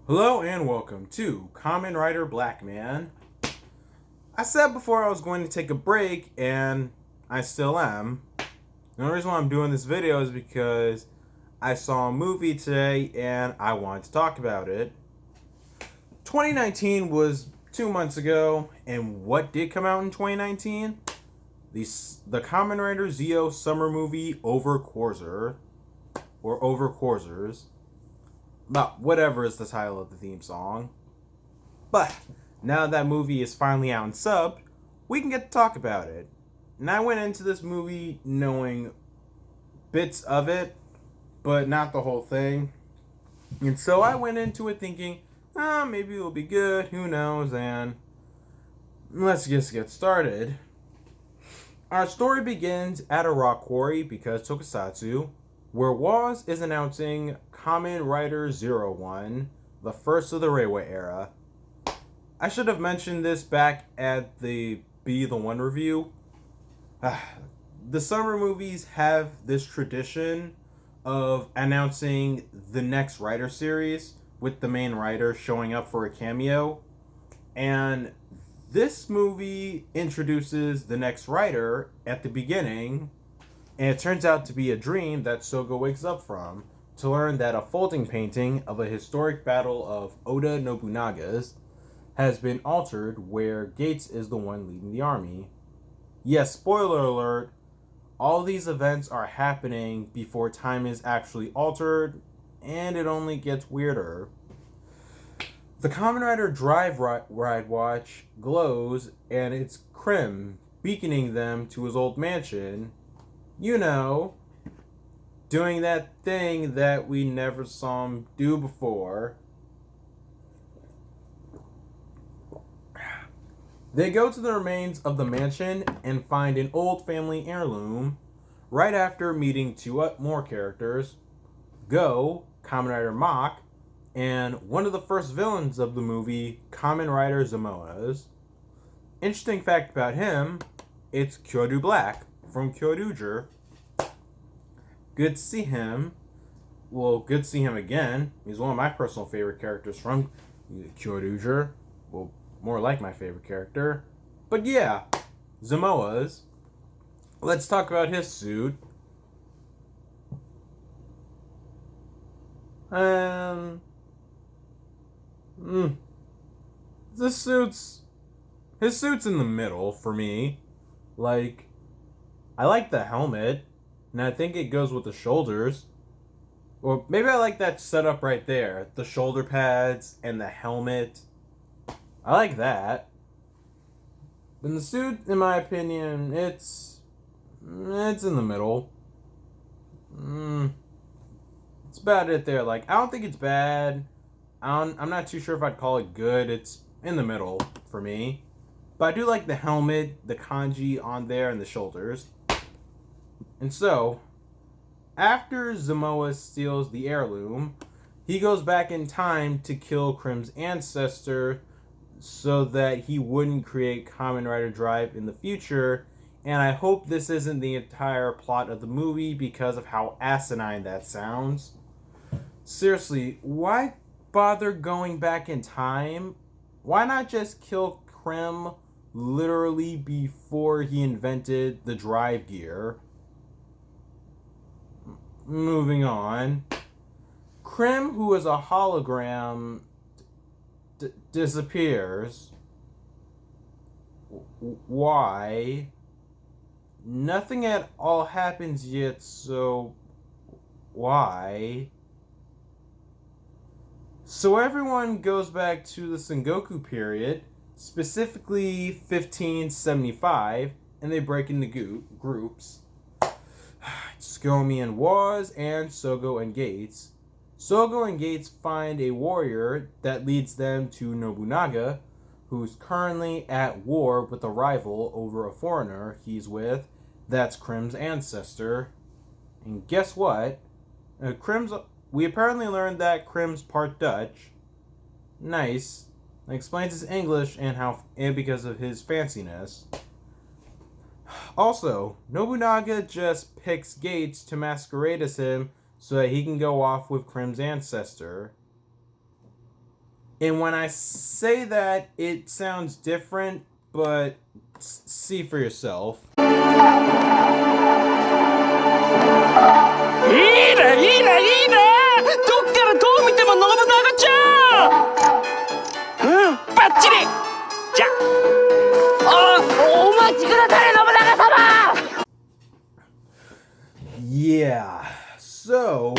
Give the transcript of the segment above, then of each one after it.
Hello and welcome to KamenRider Blackman. I said before I was going to take a break, and I still am. The only reason why I'm doing this video is because I saw a movie today and I wanted to talk about it. 2019 was 2 months ago, and what did come out in 2019? The KamenRider Zio summer movie Over Quartzer, or Over Quartzers. But whatever is the title of the theme song. But now that movie is finally out and subbed, we can get to talk about it. And I went into this movie knowing bits of it, but not the whole thing. And so I went into it thinking, maybe it'll be good, who knows, and let's just get started. Our story begins at a rock quarry because Tokusatsu, where Woz is announcing KamenRider 01, the first of the Reiwa era. I should have mentioned this back at the Be the One review. The summer movies have this tradition of announcing the next Rider series with the main writer showing up for a cameo. And this movie introduces the next Rider at the beginning, and it turns out to be a dream that Sogo wakes up from to learn that a folding painting of a historic battle of Oda Nobunaga's has been altered where Gates is the one leading the army. Yes, spoiler alert, all these events are happening before time is actually altered, and it only gets weirder. The KamenRider Drive Ride Watch glows, and it's Krim beaconing them to his old mansion. You know, doing that thing that we never saw him do before. They go to the remains of the mansion and find an old family heirloom right after meeting two more characters, Go, KamenRider Mach, and one of the first villains of the movie, KamenRider Zamoa's. Interesting fact about him, it's Kyoru Black from Kyoryuger. Good to see him. Well, good to see him again. He's one of my personal favorite characters from Kyoryuger. Well, more like my favorite character. But yeah, Zamoa's. Let's talk about his suit. His suit's in the middle for me. Like, I like the helmet, and I think it goes with the shoulders. Or maybe I like that setup right there. The shoulder pads and the helmet. I like that. But the suit, in my opinion, it's in the middle. It's about it there. Like, I don't think it's bad. I'm not too sure if I'd call it good. It's in the middle for me. But I do like the helmet, the kanji on there, and the shoulders. And so, after Zamoa steals the heirloom, he goes back in time to kill Krim's ancestor so that he wouldn't create KamenRider Drive in the future. And I hope this isn't the entire plot of the movie because of how asinine that sounds. Seriously, why bother going back in time? Why not just kill Krim literally before he invented the drive gear? Moving on. Krim, who is a hologram, disappears. Why? Nothing at all happens yet, so why? So everyone goes back to the Sengoku period, specifically 1575, and they break into groups. Tsukomi and Woz, and Sogo and Gates. Sogo and Gates find a warrior that leads them to Nobunaga, who's currently at war with a rival over a foreigner he's with. That's Krim's ancestor. And guess what? We apparently learned that Krim's part Dutch. Nice. It explains his English and because of his fanciness. Also, Nobunaga just picks Gates to masquerade as him so that he can go off with Krim's ancestor. And when I say that, it sounds different, but see for yourself. いいねいいねいいねどっからどう見ても信長ちゃんうんバッチリじゃお待ちください信長様 Yeah, so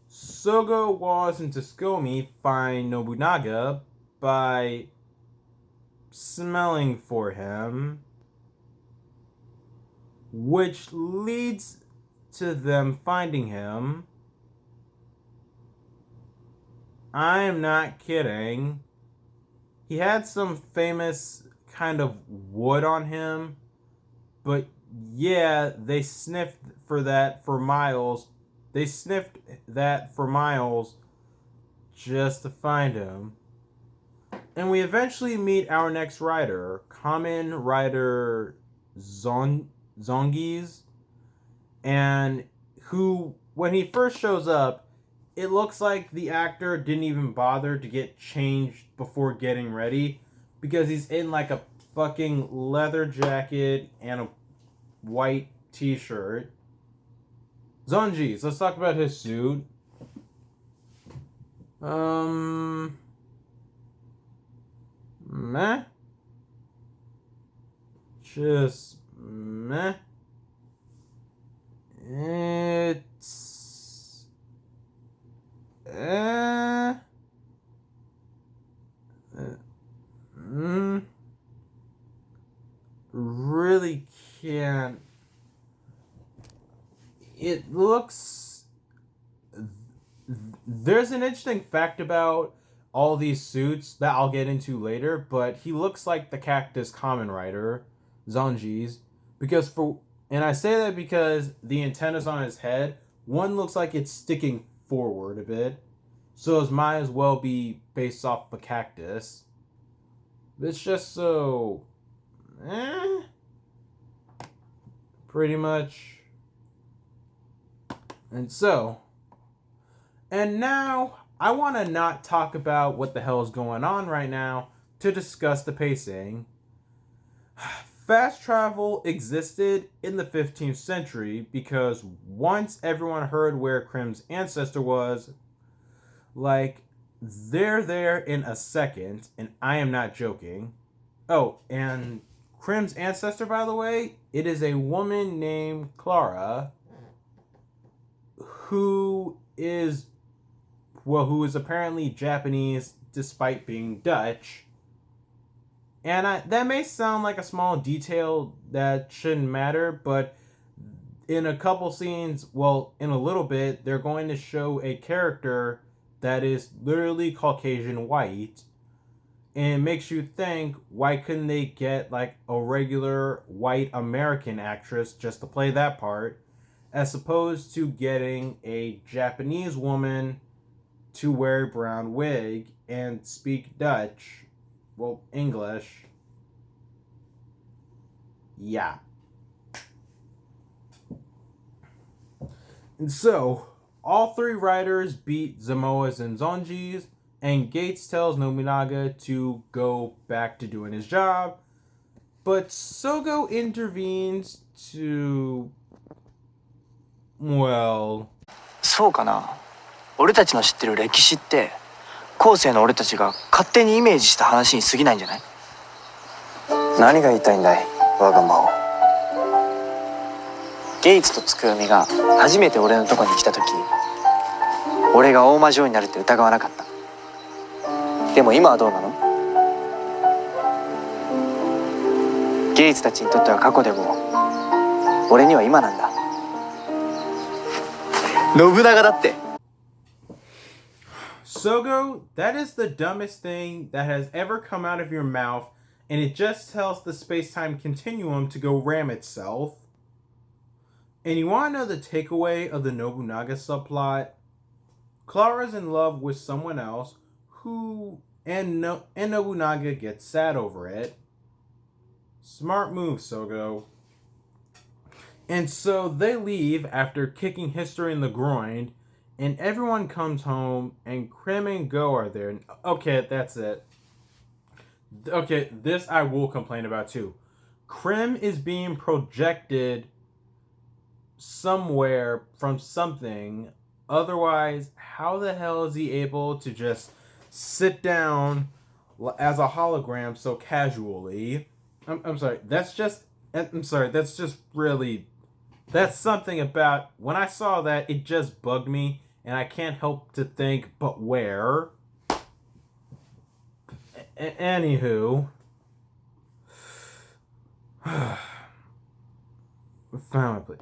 Sogo, Waz, and Tsukomi find Nobunaga by smelling for him, which leads to them finding him. I am not kidding. He had some famous kind of wood on him, but yeah, they sniffed for that for miles. They sniffed that for miles just to find him. And we eventually meet our next rider, KamenRider Zongies, and who, when he first shows up, it looks like the actor didn't even bother to get changed before getting ready, because he's in like a fucking leather jacket and a white t-shirt. Zongies, let's talk about his suit. Meh. Just meh. It's really can't. It looks. There's an interesting fact about all these suits that I'll get into later, but he looks like the Cactus KamenRider, Zonji's, and I say that because the antennas on his head, one looks like it's sticking forward a bit, so it might as well be based off a cactus. It's just so, pretty much. And now, I want to not talk about what the hell is going on right now to discuss the pacing. Fast travel existed in the 15th century because once everyone heard where Krim's ancestor was, like, they're there in a second, and I am not joking. Oh, and Krim's ancestor, by the way, it is a woman named Clara, who is apparently Japanese despite being Dutch. And that may sound like a small detail that shouldn't matter, but in a couple scenes, well, in a little bit, they're going to show a character that is literally Caucasian white. And it makes you think, why couldn't they get like a regular white American actress just to play that part, as opposed to getting a Japanese woman to wear a brown wig and speak Dutch, well, English. Yeah. And so, all three riders beat Zamoas and Zonjis, and Gates tells Nobunaga to go back to doing his job, but Sogo intervenes to, well... そうかな。俺たちの知ってる歴史って後世の俺たちが勝手にイメージした話に過ぎないんじゃない？何が言いたいんだい、我が魔王。ゲイツとつくよみが初めて俺のとこに来た時、俺が大魔女になるって疑わなかった。でも今はどうなの？ゲイツたちにとっては過去でも俺には今なんだ。信長だって。Sogo, that is the dumbest thing that has ever come out of your mouth, and it just tells the space-time continuum to go ram itself. And you want to know the takeaway of the Nobunaga subplot? Clara's in love with someone else and Nobunaga gets sad over it. Smart move, Sogo. And so they leave after kicking history in the groin, And everyone comes home, and Krim and Go are there. Okay, that's it. Okay, this I will complain about too. Krim is being projected somewhere from something. Otherwise, how the hell is he able to just sit down as a hologram so casually? I'm sorry. That's just. I'm sorry. That's just really. That's something about when I saw that it just bugged me, and I can't help to think, but where? Anywho.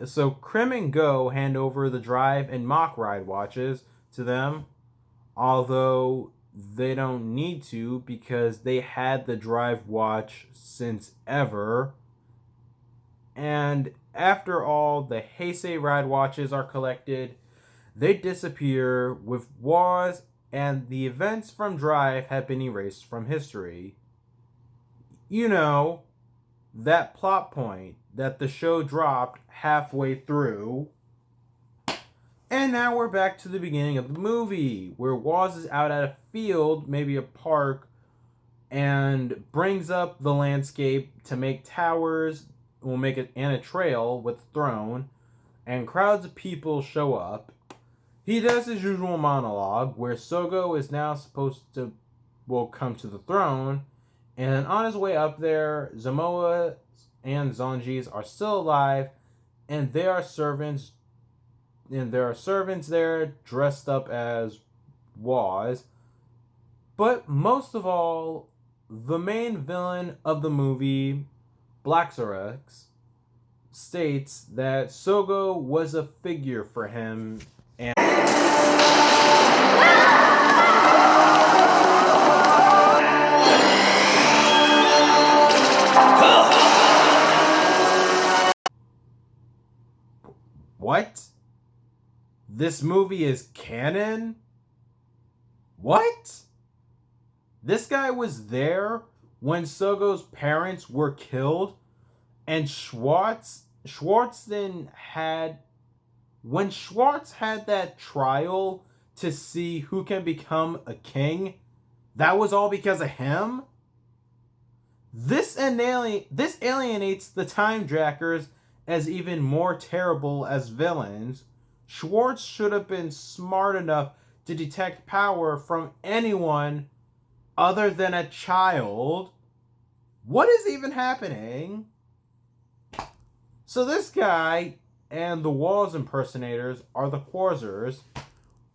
So Krim and Go hand over the drive and mock ride watches to them, although they don't need to because they had the drive watch since ever. And after all the Heisei ride watches are collected, they disappear with Woz, and the events from Drive have been erased from history. You know, that plot point that the show dropped halfway through. And now we're back to the beginning of the movie, where Woz is out at a field, maybe a park, and brings up the landscape to make towers, will make it and a trail with a throne, and crowds of people show up. He does his usual monologue, where Sogo is now supposed to will come to the throne, and on his way up there, Zamoa and Zonjis are still alive, and there are servants there dressed up as Woz. But most of all, the main villain of the movie, Blackxorex, states that Sogo was a figure for him and what? This movie is canon? What? This guy was there when Sogo's parents were killed, and Schwartz had that trial to see who can become a king, that was all because of him? This alienates the Time Jackers as even more terrible as villains. Schwartz should have been smart enough to detect power from anyone other than a child. What is even happening? So this guy and the Woz impersonators are the Quartzers,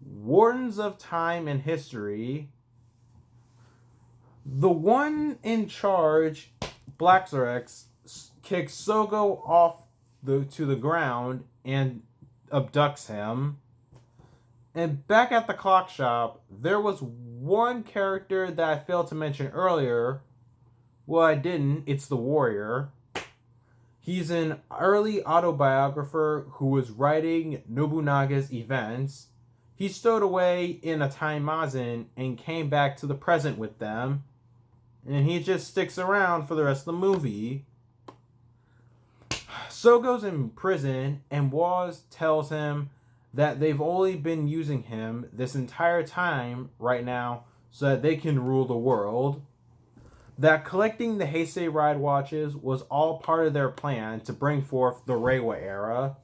wardens of time and history. The one in charge, Blackxorex, kicks Sogo off to the ground and abducts him. And back at the clock shop, there was one character that I failed to mention earlier. Well, I didn't. It's the warrior. He's an early autobiographer who was writing Nobunaga's events. He stowed away in a Taimazen and came back to the present with them. And he just sticks around for the rest of the movie. Sogo's in prison, and Woz tells him that they've only been using him this entire time right now so that they can rule the world. That collecting the Heisei ride watches was all part of their plan to bring forth the Reiwa era.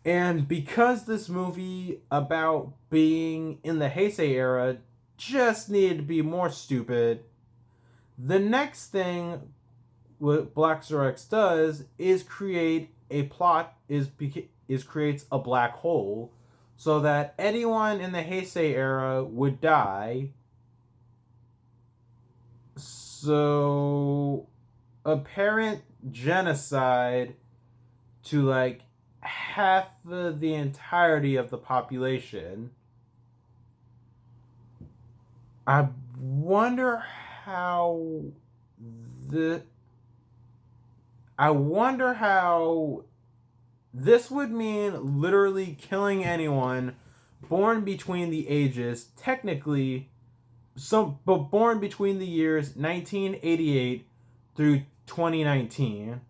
And because this movie about being in the Heisei era just needed to be more stupid, the next thing what Blackxorex does is creates a black hole so that anyone in the Heisei era would die. So apparent genocide to like half the entirety of the population. I wonder how this would mean literally killing anyone born between the ages, technically, but born between the years 1988 through 2019.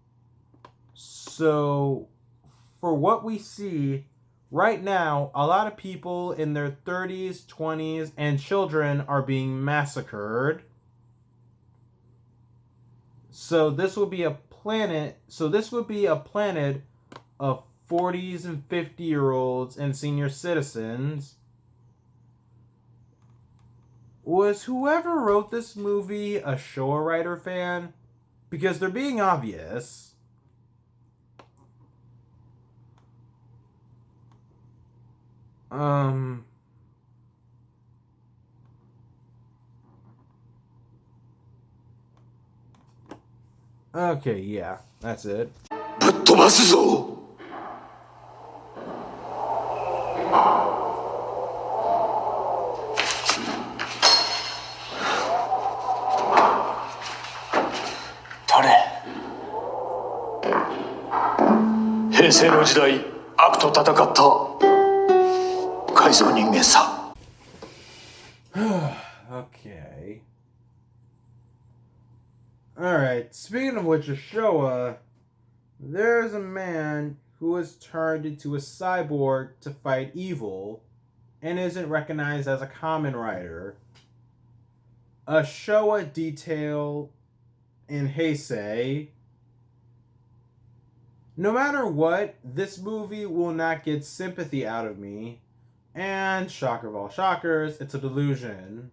So, for what we see, right now, a lot of people in their 30s, 20s, and children are being massacred. So this would be a planet. So this would be a planet of 40s and 50-year-olds and senior citizens. Was whoever wrote this movie a Showa writer fan? Because they're being obvious. Okay, yeah, that's it. ぶっ飛ばすぞ誰？平成の時代悪と戦った改造人間さ Okay. Alright, speaking of which, Showa, there's a man who is turned into a cyborg to fight evil and isn't recognized as a KamenRider. A Showa detail in Heisei. No matter what, this movie will not get sympathy out of me. And, shocker of all shockers, it's a delusion.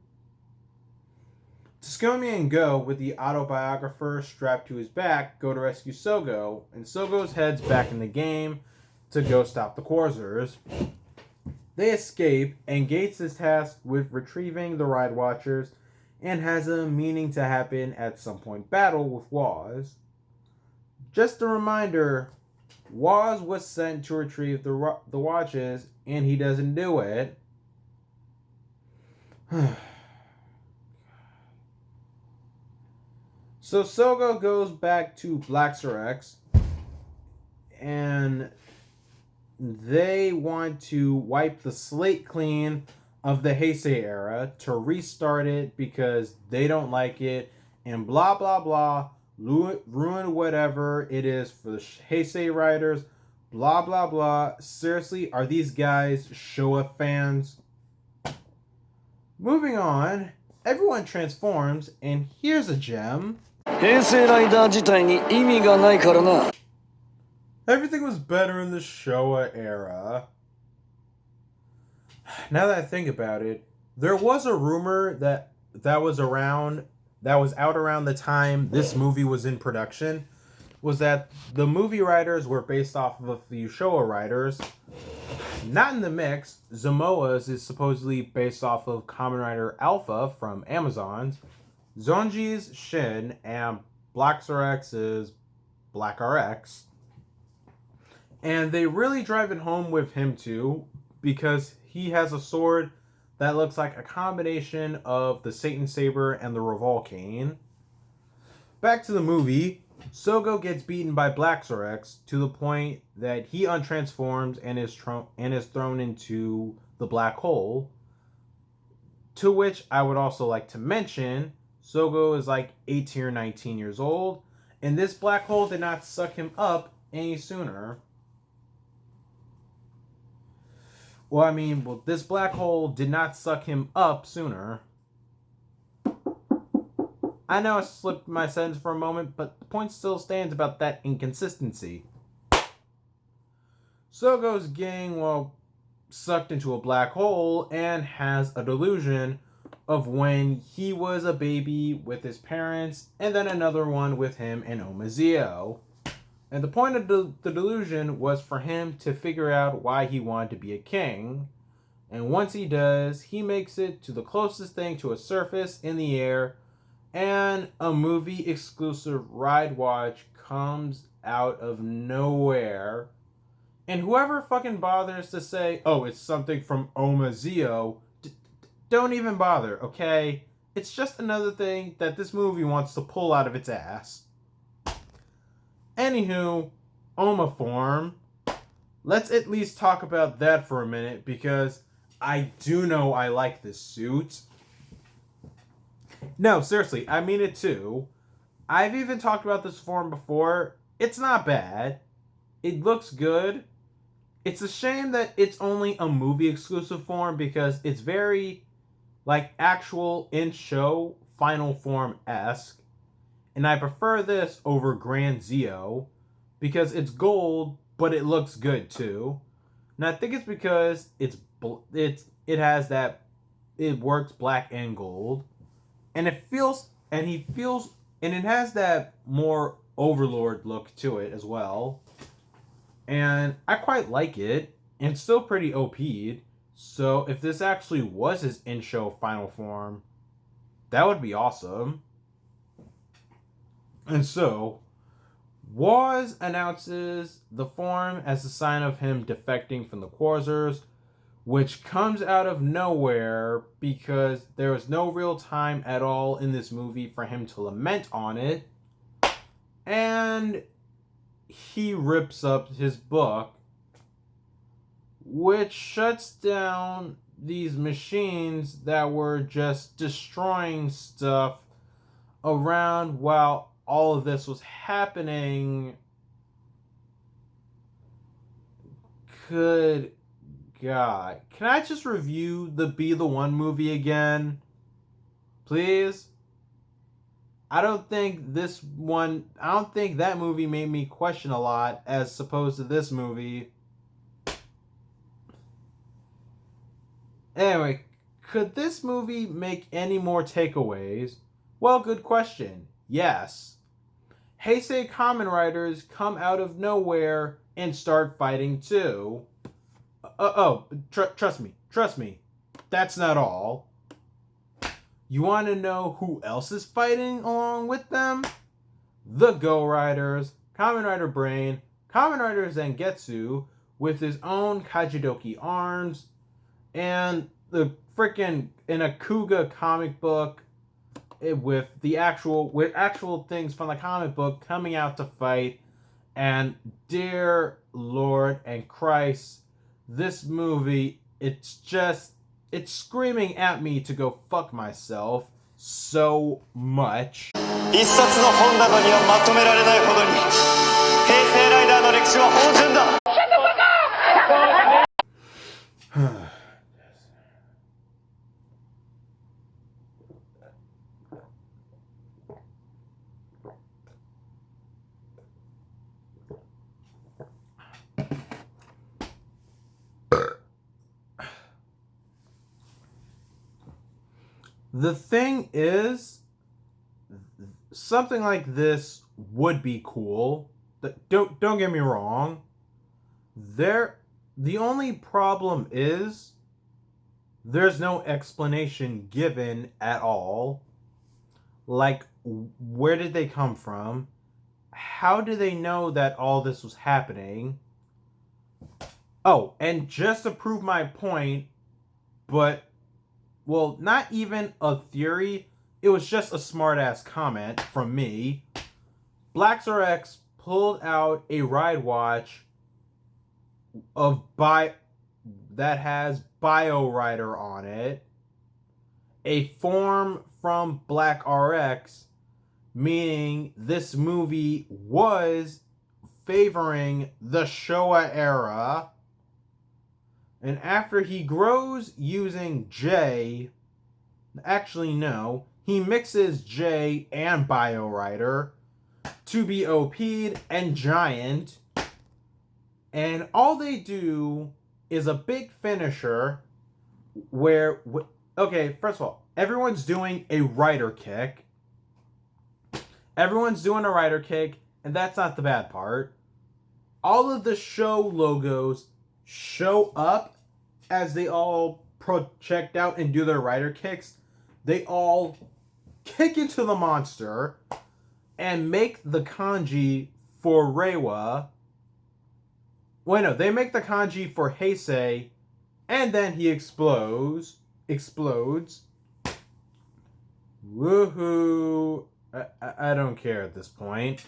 Tsukuyomi and Go, with the autobiographer strapped to his back, go to rescue Sogo, and Sogo's heads back in the game to go stop the Quartzers. They escape, and Gates is tasked with retrieving the Ride Watchers and has a meaning to happen at some point battle with Waz. Just a reminder, Waz was sent to retrieve the watches, and he doesn't do it. So Sogo goes back to Blackman, and they want to wipe the slate clean of the Heisei era to restart it because they don't like it, and blah blah blah, ruin whatever it is for the Heisei riders, blah blah blah. Seriously, are these guys Showa fans? Moving on, everyone transforms, and here's a gem. 平成ライダー自体に意味がないからな Everything was better in the Showa era. Now that I think about it, there was a rumor that was out around the time this movie was in production, was that the movie writers were based off of a few Showa writers. Not in the mix. Zamoa's is supposedly based off of KamenRider Alpha from Amazon's. Zonji's Shin, and Black RX is Black RX. And they really drive it home with him too, because he has a sword that looks like a combination of the Satan Saber and the Revolve Cane. Back to the movie, Sogo gets beaten by Black RX to the point that he untransforms and is thrown into the black hole. To which I would also like to mention, Sogo is like 18 or 19 years old, and this black hole did not suck him up any sooner. Well, this black hole did not suck him up sooner. I know I slipped my sentence for a moment, but the point still stands about that inconsistency. Sogo's getting, sucked into a black hole and has a delusion of when he was a baby with his parents, and then another one with him and Omazeo. And the point of the delusion was for him to figure out why he wanted to be a king. And once he does, he makes it to the closest thing to a surface in the air, and a movie exclusive ride watch comes out of nowhere. And whoever fucking bothers to say, oh, it's something from Omazeo, don't even bother, okay? It's just another thing that this movie wants to pull out of its ass. Anywho, Oma form. Let's at least talk about that for a minute, because I do know I like this suit. No, seriously, I mean it too. I've even talked about this form before. It's not bad. It looks good. It's a shame that it's only a movie exclusive form because it's very like actual in show final form esque. And I prefer this over Grand Zeo because it's gold, but it looks good too. And I think it's because it has that it works black and gold, and and it has that more Overlord look to it as well. And I quite like it. And it's still pretty OP'd. So if this actually was his in show final form, that would be awesome. And so, Waz announces the form as a sign of him defecting from the Quartzers, which comes out of nowhere because there was no real time at all in this movie for him to lament on it. And he rips up his book, which shuts down these machines that were just destroying stuff around while all of this was happening. Good God. Can I just review the Be the One movie again? Please? I don't think that movie made me question a lot as opposed to this movie. Anyway, could this movie make any more takeaways? Well, good question. Yes. Heisei Kamen Riders come out of nowhere and start fighting too. Trust me. That's not all. You want to know who else is fighting along with them? The Go Riders, Kamen Rider Brain, Kamen Rider Zangetsu with his own Kajidoki arms, and the freaking Inakuga comic book with actual things from the comic book coming out to fight. And dear Lord and Christ, this movie, it's screaming at me to go fuck myself so much. 一冊の本などにはまとめられないほどに平成ライダーの歴史は芳醇だ。The thing is, something like this would be cool. Don't get me wrong. The only problem is there's no explanation given at all. Like, where did they come from? How do they know that all this was happening? Oh, and just to prove my point, but well, not even a theory, it was just a smart-ass comment from me. BlackZorX pulled out a ride watch that has BioRider on it, a form from BlackRX, meaning this movie was favoring the Showa era. And after he grows using J, actually no, he mixes J and BioRider to be OP'd and giant. And all they do is a big finisher where, okay, first of all, everyone's doing a rider kick. And that's not the bad part. All of the show logos show up as they all project out and do their rider kicks. They all kick into the monster and make the kanji for Reiwa. Wait, no, they make the kanji for Heisei, and then he explodes. Woohoo. I don't care at this point.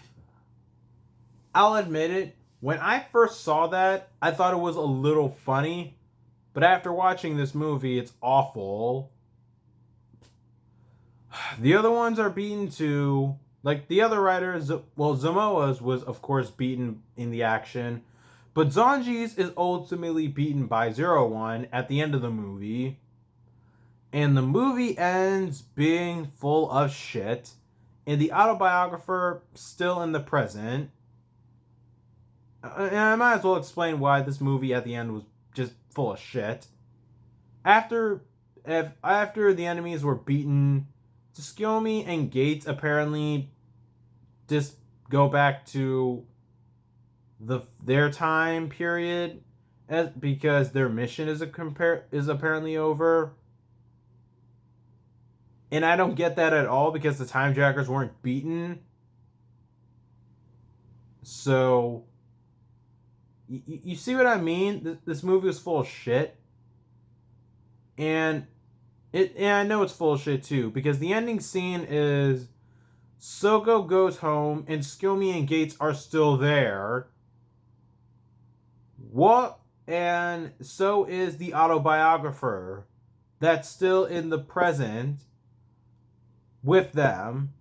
I'll admit it. When I first saw that, I thought it was a little funny, but after watching this movie, it's awful. The other ones are beaten too. Like the other riders, well, Zamoa's was of course beaten in the action, But Zangief is ultimately beaten by Zero One at the end of the movie. And the movie ends being full of shit. And the autobiographer still in the present. And I might as well explain why this movie at the end was just full of shit. After the enemies were beaten, Tsukuyomi and Gates apparently just go back to their time period because their mission is apparently over. And I don't get that at all because the Time Jackers weren't beaten. So you see what I mean? This movie was full of shit. And I know it's full of shit too, because the ending scene is Sogo goes home and Tsukuyomi and Gates are still there. What? And so is the autobiographer that's still in the present with them,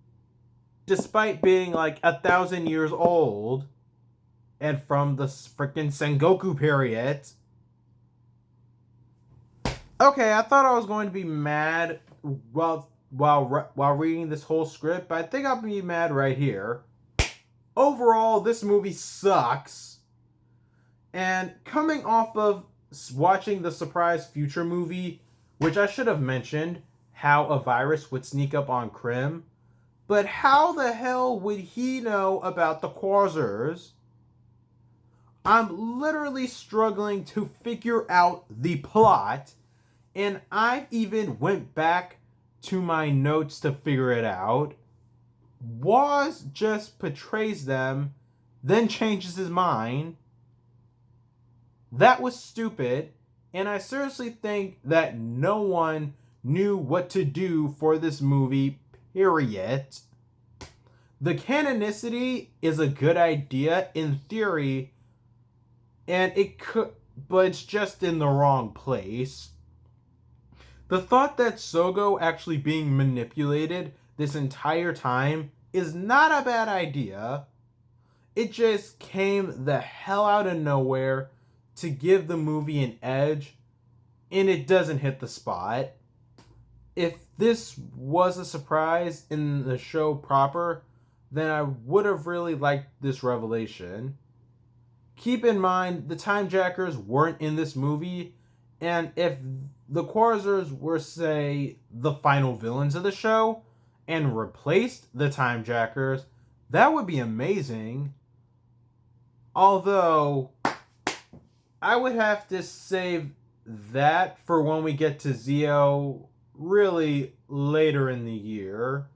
despite being like 1,000 years old and from the freaking Sengoku period. Okay, I thought I was going to be mad while reading this whole script, but I think I'll be mad right here. Overall, this movie sucks. And coming off of watching the Surprise Future movie, which I should have mentioned, how a virus would sneak up on Krim, but how the hell would he know about the Quartzers? I'm literally struggling to figure out the plot, and I even went back to my notes to figure it out. Waz just betrays them, then changes his mind. That was stupid, and I seriously think that no one knew what to do for this movie, period. The canonicity is a good idea in theory, and it could, but it's just in the wrong place. The thought that Sogo actually being manipulated this entire time is not a bad idea. It just came the hell out of nowhere to give the movie an edge, and it doesn't hit the spot. If this was a surprise in the show proper, then I would have really liked this revelation. Keep in mind, the Time Jackers weren't in this movie, and if the Quartzers were, say, the final villains of the show, and replaced the Time Jackers, that would be amazing. Although, I would have to save that for when we get to Zio really later in the year.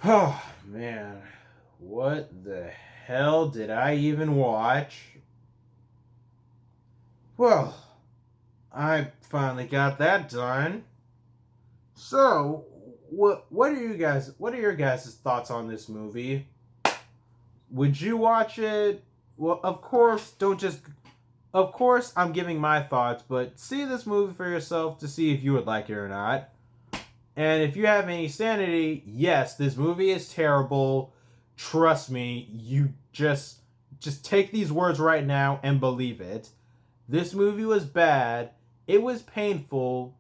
Oh, man. What the hell did I even watch? Well, I finally got that done. So, what are your guys' thoughts on this movie? Would you watch it? Well, of course, I'm giving my thoughts, but see this movie for yourself to see if you would like it or not. And if you have any sanity, yes, this movie is terrible. Trust me, you just take these words right now and believe it. This movie was bad. It was painful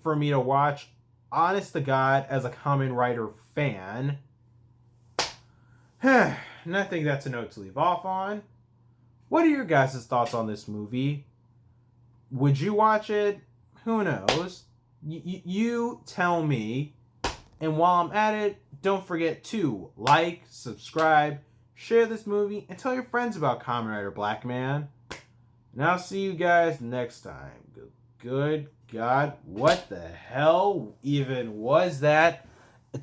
for me to watch, honest to God, as a KamenRider fan. And I think that's a note to leave off on. What are your guys' thoughts on this movie? Would you watch it? Who knows? You tell me. And while I'm at it, don't forget to like, subscribe, share this movie, and tell your friends about KamenRider Blackman. And I'll see you guys next time. Good God, what the hell even was that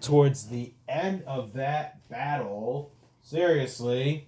towards the end of that battle? Seriously.